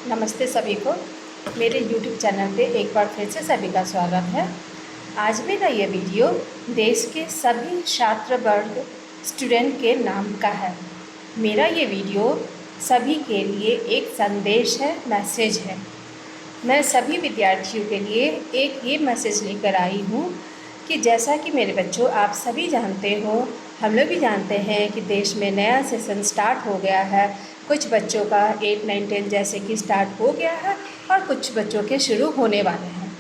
नमस्ते सभी को। मेरे YouTube चैनल पे एक बार फिर से सभी का स्वागत है। आज मेरा ये वीडियो देश के सभी छात्र वर्ग स्टूडेंट के नाम का है। मेरा ये वीडियो सभी के लिए एक संदेश है, मैसेज है। मैं सभी विद्यार्थियों के लिए एक ये मैसेज लेकर आई हूँ कि जैसा कि मेरे बच्चों आप सभी जानते हो, हम लोग भी जानते हैं कि देश में नया सेशन स्टार्ट हो गया है। कुछ बच्चों का 8, 9, 10 जैसे कि स्टार्ट हो गया है और कुछ बच्चों के शुरू होने वाले हैं।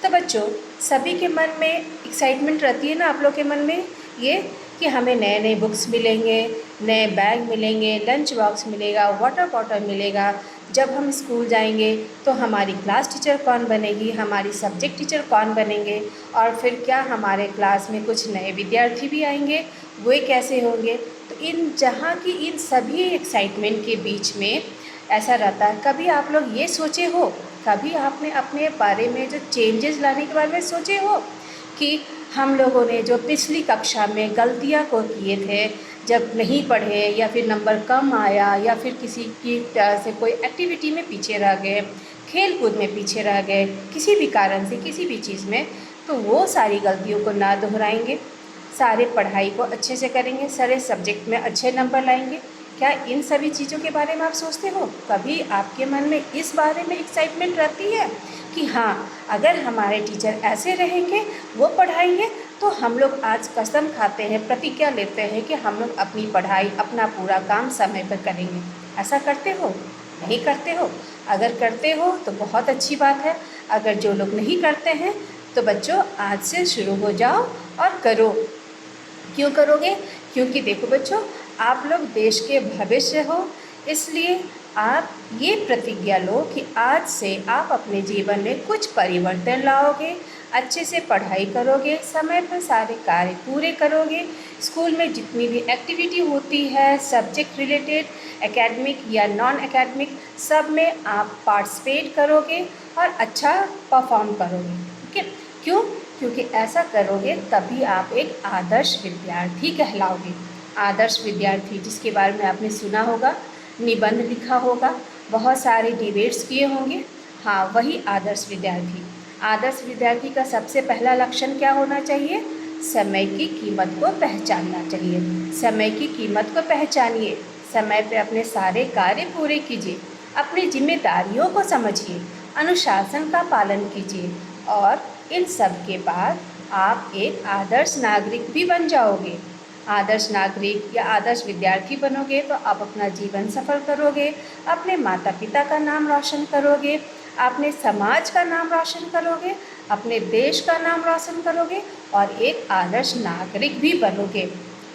तो बच्चों सभी के मन में एक्साइटमेंट रहती है ना, आप लोग के मन में ये कि हमें नए नए बुक्स मिलेंगे, नए बैग मिलेंगे, लंच बॉक्स मिलेगा, वाटर बॉटल मिलेगा। जब हम स्कूल जाएंगे तो हमारी क्लास टीचर कौन बनेगी, हमारी सब्जेक्ट टीचर कौन बनेंगे, और फिर क्या हमारे क्लास में कुछ नए विद्यार्थी भी आएंगे, वे कैसे होंगे। तो इन सभी एक्साइटमेंट के बीच में ऐसा रहता है, कभी आप लोग ये सोचे हो, कभी आपने अपने बारे में जो चेंजेस लाने के बारे में सोचे हो कि हम लोगों ने जो पिछली कक्षा में गलतियां को किए थे, जब नहीं पढ़े या फिर नंबर कम आया या फिर किसी की तरह से कोई एक्टिविटी में पीछे रह गए, खेल कूद में पीछे रह गए, किसी भी कारण से किसी भी चीज़ में, तो वो सारी गलतियों को ना दोहराएंगे, सारे पढ़ाई को अच्छे से करेंगे, सारे सब्जेक्ट में अच्छे नंबर लाएंगे। क्या इन सभी चीज़ों के बारे में आप सोचते हो? कभी आपके मन में इस बारे में एक्साइटमेंट रहती है कि हाँ, अगर हमारे टीचर ऐसे रहेंगे, वो पढ़ाएंगे, तो हम लोग आज कसम खाते हैं, प्रतिज्ञा लेते हैं कि हम लोग अपनी पढ़ाई, अपना पूरा काम समय पर करेंगे। ऐसा करते हो? नहीं करते हो? अगर करते हो तो बहुत अच्छी बात है। अगर जो लोग नहीं करते हैं तो बच्चों आज से शुरू हो जाओ और करो। क्यों करोगे? क्योंकि देखो बच्चों, आप लोग देश के भविष्य हो, इसलिए आप ये प्रतिज्ञा लो कि आज से आप अपने जीवन में कुछ परिवर्तन लाओगे, अच्छे से पढ़ाई करोगे, समय पर सारे कार्य पूरे करोगे, स्कूल में जितनी भी एक्टिविटी होती है सब्जेक्ट रिलेटेड, एकेडमिक या नॉन एकेडमिक, सब में आप पार्टिसिपेट करोगे और अच्छा परफॉर्म करोगे। ठीक है? क्यों? क्योंकि ऐसा करोगे तभी आप एक आदर्श विद्यार्थी कहलाओगे। आदर्श विद्यार्थी जिसके बारे में आपने सुना होगा, निबंध लिखा होगा, बहुत सारे डिबेट्स किए होंगे, हाँ वही आदर्श विद्यार्थी। आदर्श विद्यार्थी का सबसे पहला लक्षण क्या होना चाहिए? समय की कीमत को पहचानना चाहिए। समय की कीमत को पहचानिए, समय पर अपने सारे कार्य पूरे कीजिए, अपनी जिम्मेदारियों को समझिए, अनुशासन का पालन कीजिए, और इन सब के बाद आप एक आदर्श नागरिक भी बन जाओगे। आदर्श नागरिक या आदर्श विद्यार्थी बनोगे तो आप अपना जीवन सफल करोगे, अपने माता पिता का नाम रोशन करोगे, अपने समाज का नाम रोशन करोगे, अपने देश का नाम रोशन करोगे और एक आदर्श नागरिक भी बनोगे।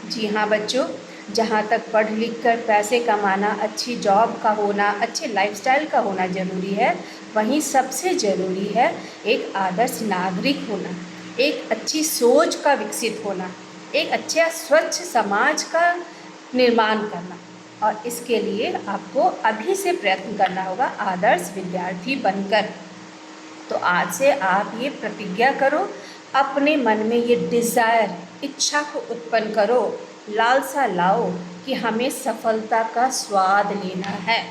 जी हाँ बच्चों, जहाँ तक पढ़ लिख कर पैसे कमाना, अच्छी जॉब का होना, अच्छे लाइफस्टाइल का होना ज़रूरी है, वहीं सबसे ज़रूरी है एक आदर्श नागरिक होना, एक अच्छी सोच का विकसित होना, एक अच्छा स्वच्छ समाज का निर्माण करना। और इसके लिए आपको अभी से प्रयत्न करना होगा आदर्श विद्यार्थी बनकर। तो आज से आप ये प्रतिज्ञा करो, अपने मन में ये डिज़ायर, इच्छा को उत्पन्न करो, लालसा लाओ कि हमें सफलता का स्वाद लेना है।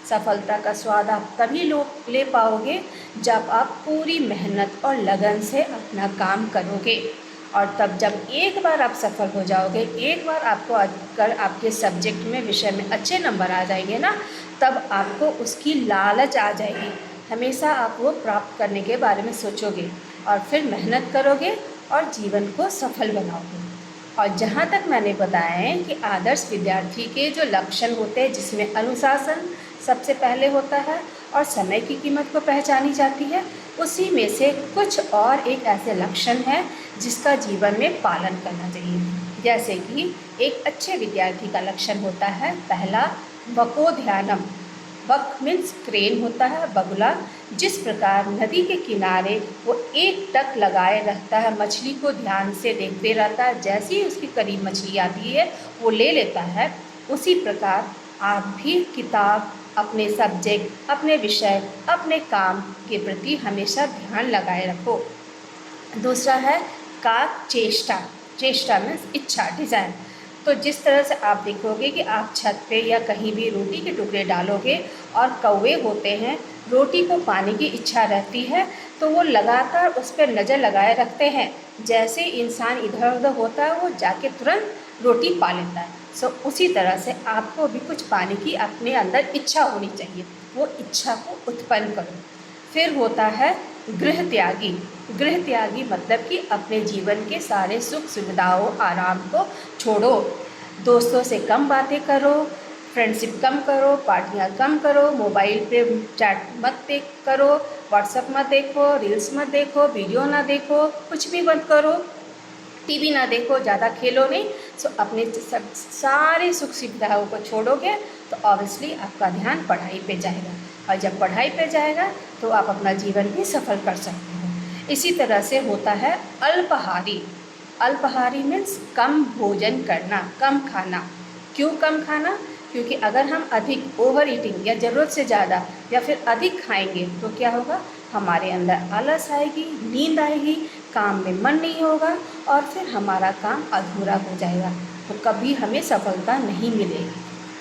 सफलता का स्वाद आप तभी ले पाओगे जब आप पूरी मेहनत और लगन से अपना काम करोगे। और तब जब एक बार आप सफल हो जाओगे, एक बार आपको अगर आपके सब्जेक्ट में, विषय में अच्छे नंबर आ जाएंगे ना, तब आपको उसकी लालच आ जाएगी। हमेशा आप वो प्राप्त करने के बारे में सोचोगे और फिर मेहनत करोगे और जीवन को सफल बनाओगे। और जहाँ तक मैंने बताया है कि आदर्श विद्यार्थी के जो लक्षण होते हैं, जिसमें अनुशासन सबसे पहले होता है और समय की कीमत को पहचानी जाती है, उसी में से कुछ और एक ऐसे लक्षण हैं जिसका जीवन में पालन करना चाहिए। जैसे कि एक अच्छे विद्यार्थी का लक्षण होता है, पहला वकोध्यानम। वक मीन्स क्रेन होता है, बगुला। जिस प्रकार नदी के किनारे वो एक टक लगाए रहता है, मछली को ध्यान से देखते रहता है, जैसे ही उसके करीब मछली आती है वो ले लेता है, उसी प्रकार आप भी किताब, अपने सब्जेक्ट, अपने विषय, अपने काम के प्रति हमेशा ध्यान लगाए रखो। दूसरा है काक चेष्टा। चेष्टा मीन्स इच्छा, डिज़ायर। तो जिस तरह से आप देखोगे कि आप छत पे या कहीं भी रोटी के टुकड़े डालोगे और कौवे होते हैं, रोटी को पाने की इच्छा रहती है तो वो लगातार उस पर नज़र लगाए रखते हैं। जैसे इंसान इधर उधर होता है वो जाके तुरंत रोटी पा लेता है। सो उसी तरह से आपको भी कुछ पाने की अपने अंदर इच्छा होनी चाहिए, वो इच्छा को उत्पन्न करो। फिर होता है गृह त्यागी। गृह त्यागी मतलब कि अपने जीवन के सारे सुख सुविधाओं आराम को छोड़ो, दोस्तों से कम बातें करो, फ्रेंडशिप कम करो, पार्टियाँ कम करो, मोबाइल पे चैट मत करो, व्हाट्सएप मत देखो, रील्स मत देखो, वीडियो ना देखो, कुछ भी मत करो, टीवी ना देखो, ज़्यादा खेलो नहीं। सो अपने सब सारे सुख सुविधाओं को छोड़ोगे तो ऑब्वियसली आपका ध्यान पढ़ाई पे जाएगा, और जब पढ़ाई पे जाएगा तो आप अपना जीवन भी सफल कर सकते हो। इसी तरह से होता है अल्पाहारी। अल्पाहारी मीन्स कम भोजन करना, कम खाना। क्यों कम खाना? क्योंकि अगर हम अधिक ओवर ईटिंग या ज़रूरत से ज़्यादा या फिर अधिक खाएंगे तो क्या होगा, हमारे अंदर आलस आएगी, नींद आएगी, काम में मन नहीं होगा और फिर हमारा काम अधूरा हो जाएगा, तो कभी हमें सफलता नहीं मिलेगी।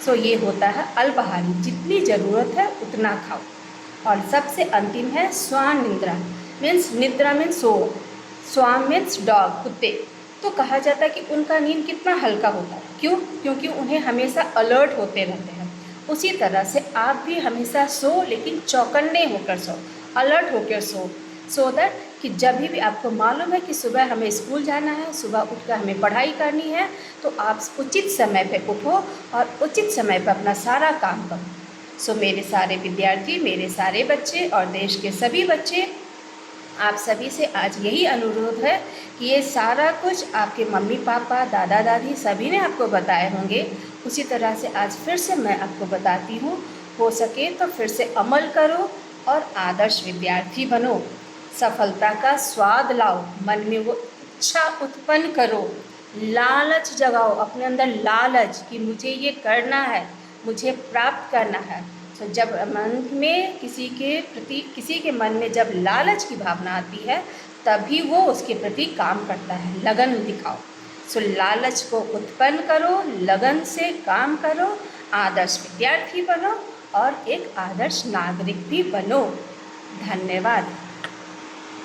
सो ये होता है अल्पाहारी, जितनी ज़रूरत है उतना खाओ। और सबसे अंतिम है स्वान निद्रा। मीन्स निद्रा मीन्स सो, स्वान मीन्स डॉग, कुत्ते। तो कहा जाता है कि उनका नींद कितना हल्का होता है। क्यों? क्योंकि उन्हें हमेशा अलर्ट होते रहते हैं। उसी तरह से आप भी हमेशा सो, लेकिन चौकन्ने होकर सो, अलर्ट होकर सो, सो दैट कि जब भी आपको मालूम है कि सुबह हमें स्कूल जाना है, सुबह उठकर हमें पढ़ाई करनी है, तो आप उचित समय पे उठो और उचित समय पर अपना सारा काम करो। सो मेरे सारे विद्यार्थी, मेरे सारे बच्चे और देश के सभी बच्चे, आप सभी से आज यही अनुरोध है कि ये सारा कुछ आपके मम्मी पापा, दादा दादी सभी ने आपको बताए होंगे, उसी तरह से आज फिर से मैं आपको बताती हूँ। हो सके तो फिर से अमल करो और आदर्श विद्यार्थी बनो। सफलता का स्वाद लाओ, मन में वो इच्छा उत्पन्न करो, लालच जगाओ अपने अंदर, लालच कि मुझे ये करना है, मुझे प्राप्त करना है। तो जब मन में किसी के मन में जब लालच की भावना आती है, तभी वो उसके प्रति काम करता है। लगन दिखाओ। सो लालच को उत्पन्न करो, लगन से काम करो, आदर्श विद्यार्थी बनो और एक आदर्श नागरिक भी बनो। धन्यवाद।